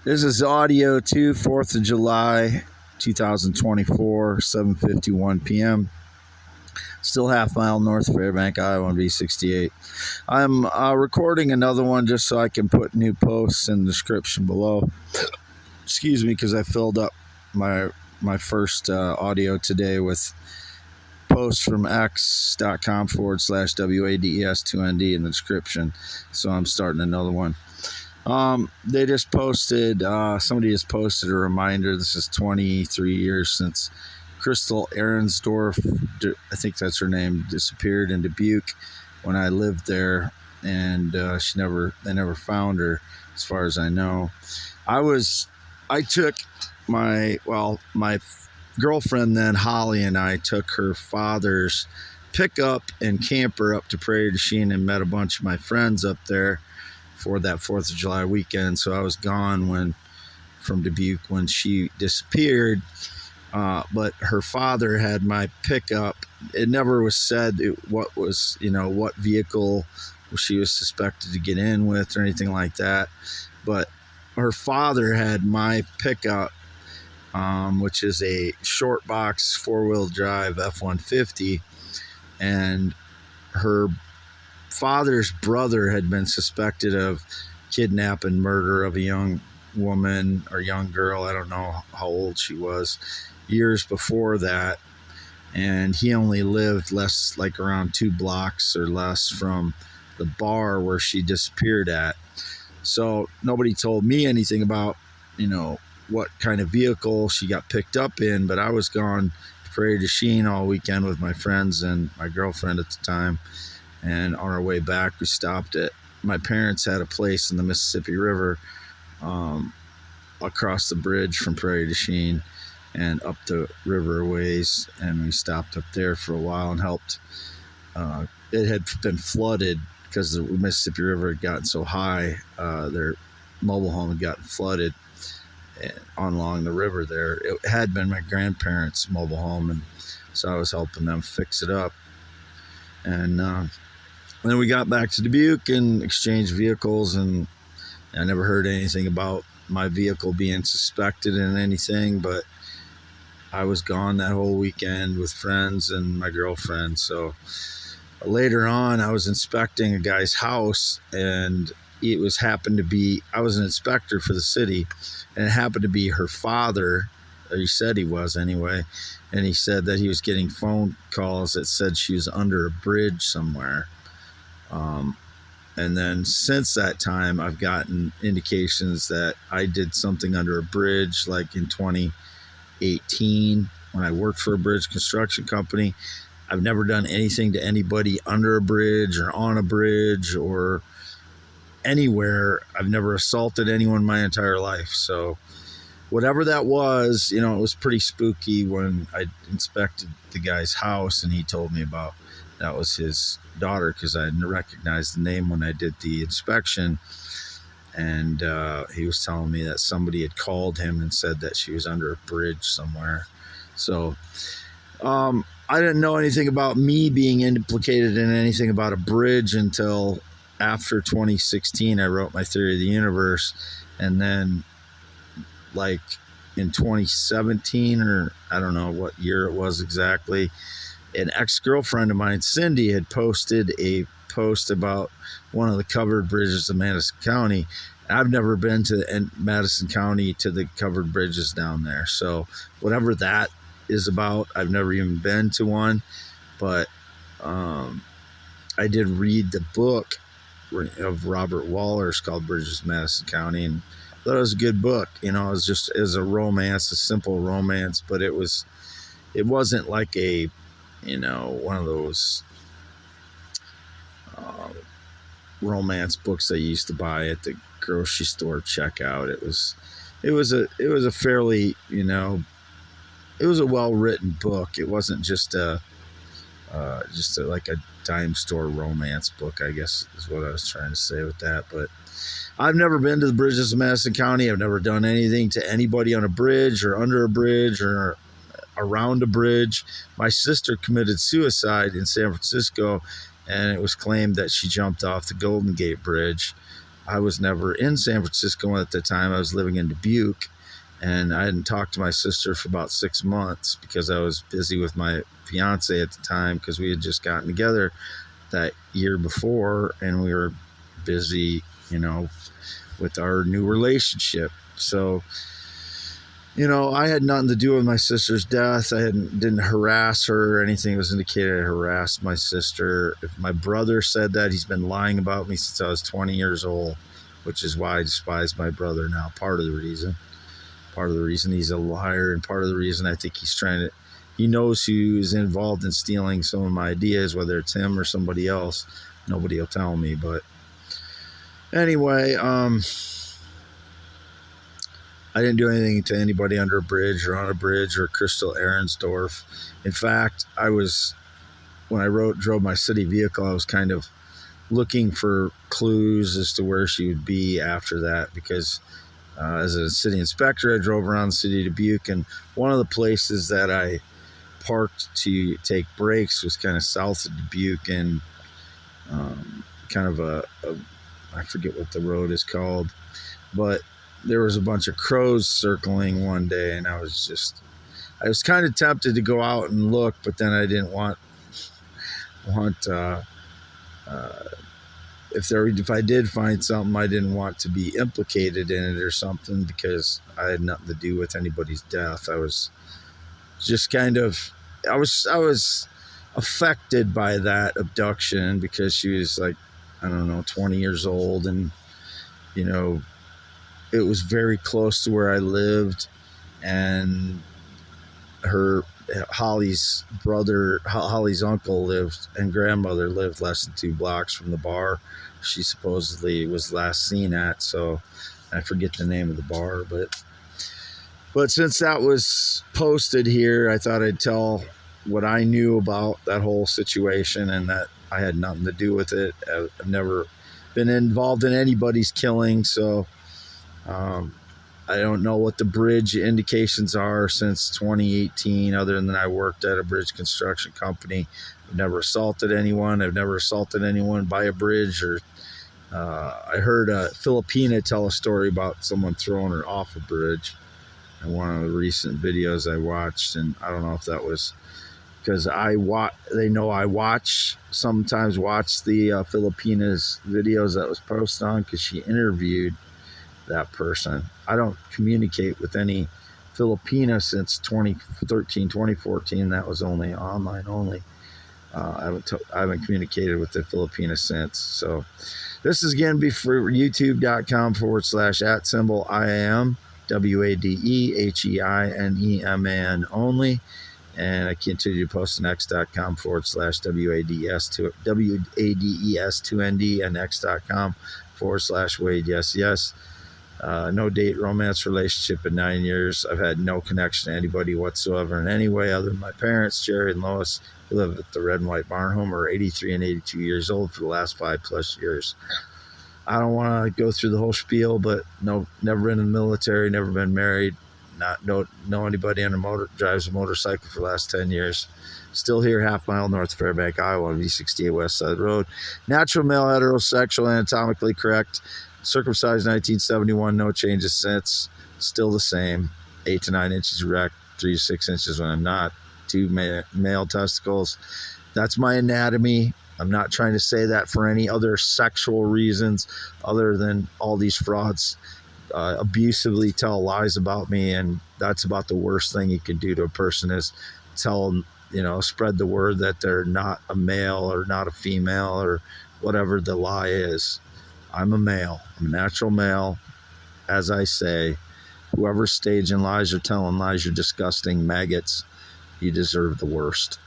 This is audio 2, 4th of July, 2024, 7:51 p.m. Still half mile north of Fairbank, Iowa, on V68. I'm recording another one just so I can put new posts in the description below. Excuse me, because I filled up my first audio today with posts from x.com/WADES2ND in the description. So I'm starting another one. They just posted, somebody just posted a reminder. This is 23 years since Chrystal Arensdorf, I think that's her name, disappeared in Dubuque when I lived there, and they never found her, as far as I know. I took my girlfriend then, Holly, and I took her father's pickup and camper up to Prairie du Chien and met a bunch of my friends up there for that 4th of July weekend. So I was gone from Dubuque when she disappeared, but her father had my pickup. It never was said what vehicle she was suspected to get in with or anything like that, but her father had my pickup, which is a short box 4-wheel drive F-150, and her father's brother had been suspected of kidnap and murder of a young woman or young girl, I don't know how old she was, years before that, and he only lived around 2 blocks or less from the bar where she disappeared at. So nobody told me anything about what kind of vehicle she got picked up in, but I was gone to Prairie du Chien all weekend with my friends and my girlfriend at the time. And on our way back, we stopped at my parents had a place in the Mississippi River, across the bridge from Prairie du Chien and up the river a ways, and we stopped up there for a while and helped. It had been flooded because the Mississippi River had gotten so high. Their mobile home had gotten flooded along the river there. It had been my grandparents' mobile home, and so I was helping them fix it up. And then we got back to Dubuque and exchanged vehicles, and I never heard anything about my vehicle being suspected in anything, but I was gone that whole weekend with friends and my girlfriend. So later on, I was inspecting a guy's house, and I was an inspector for the city, and it happened to be her father, or he said he was anyway, and he said that he was getting phone calls that said she was under a bridge somewhere. And then since that time, I've gotten indications that I did something under a bridge, like in 2018 when I worked for a bridge construction company. I've never done anything to anybody under a bridge or on a bridge or anywhere. I've never assaulted anyone my entire life. So whatever that was, it was pretty spooky when I inspected the guy's house and he told me about that was his daughter, because I didn't recognize the name when I did the inspection. And he was telling me that somebody had called him and said that she was under a bridge somewhere. So I didn't know anything about me being implicated in anything about a bridge until after 2016. I wrote my Theory of the Universe, and then in 2017, or I don't know what year it was exactly, an ex-girlfriend of mine, Cindy, had posted a post about one of the covered bridges of Madison County. I've never been to Madison County to the covered bridges down there. So whatever that is about, I've never even been to one. But I did read the book of Robert Waller's called Bridges of Madison County, and I thought it was a good book. It was a romance, a simple romance, but it wasn't like a one of those romance books I used to buy at the grocery store checkout. It was a fairly, it was a well-written book. It wasn't just like a dime store romance book, I guess is what I was trying to say with that. But I've never been to the bridges of Madison County. I've never done anything to anybody on a bridge or under a bridge or around a bridge. My sister committed suicide in San Francisco, and it was claimed that she jumped off the Golden Gate Bridge. I was never in San Francisco at the time. I was living in Dubuque, and I hadn't talked to my sister for about 6 months because I was busy with my fiance at the time, because we had just gotten together that year before, and we were busy, with our new relationship. So, I had nothing to do with my sister's death. I didn't harass her or anything. It was indicated I harassed my sister. If my brother said that, he's been lying about me since I was 20 years old, which is why I despise my brother now. Part of the reason he's a liar, and part of the reason I think he knows who's involved in stealing some of my ideas, whether it's him or somebody else. Nobody will tell me, but anyway, I didn't do anything to anybody under a bridge or on a bridge or Chrystal Arensdorf. In fact, when I drove my city vehicle, I was kind of looking for clues as to where she would be after that, because as a city inspector, I drove around the city of Dubuque, and one of the places that I parked to take breaks was kind of south of Dubuque, and kind of I forget what the road is called, but there was a bunch of crows circling one day, and I was kind of tempted to go out and look, but then I didn't want if I did find something, I didn't want to be implicated in it or something, because I had nothing to do with anybody's death. I was just I was affected by that abduction, because she was like, I don't know, 20 years old, and it was very close to where I lived, and Holly's uncle lived, and grandmother lived less than 2 blocks from the bar she supposedly was last seen at. So I forget the name of the bar, but since that was posted here, I thought I'd tell what I knew about that whole situation, and that I had nothing to do with it. I've never been involved in anybody's killing, so I don't know what the bridge indications are since 2018, other than I worked at a bridge construction company. I've never assaulted anyone. I've never assaulted anyone by a bridge. Or I heard a Filipina tell a story about someone throwing her off a bridge in one of the recent videos I watched, and I don't know if that was because they know I sometimes watch the Filipina's videos that was posted on, because she interviewed that person. I don't communicate with any Filipina since 2013, 2014. That was only online only. I haven't communicated with the Filipina since. So this is going to be for youtube.com/@IAM WADEHEINEMAN only. And I continue to post on x.com/WADES2ND and x.com/Wade. Yes. No date, romance, relationship in 9 years. I've had no connection to anybody whatsoever in any way other than my parents, Jerry and Lois, who live at the Red and White Barn Home, are 83 and 82 years old for the last 5+ years. I don't want to go through the whole spiel, but no, never been in the military, never been married, not know anybody drives a motorcycle for the last 10 years. Still here, half mile north of Fairbank, Iowa, on V68 West Side Road. Natural male, heterosexual, anatomically correct. Circumcised 1971, no changes since. Still the same. 8 to 9 inches erect, 3 to 6 inches when I'm not. 2 male testicles. That's my anatomy. I'm not trying to say that for any other sexual reasons other than all these frauds abusively tell lies about me, and that's about the worst thing you can do to a person is spread the word that they're not a male or not a female or whatever the lie is. I'm a male. I'm a natural male. As I say, whoever's staging lies or telling lies, you're disgusting maggots. You deserve the worst.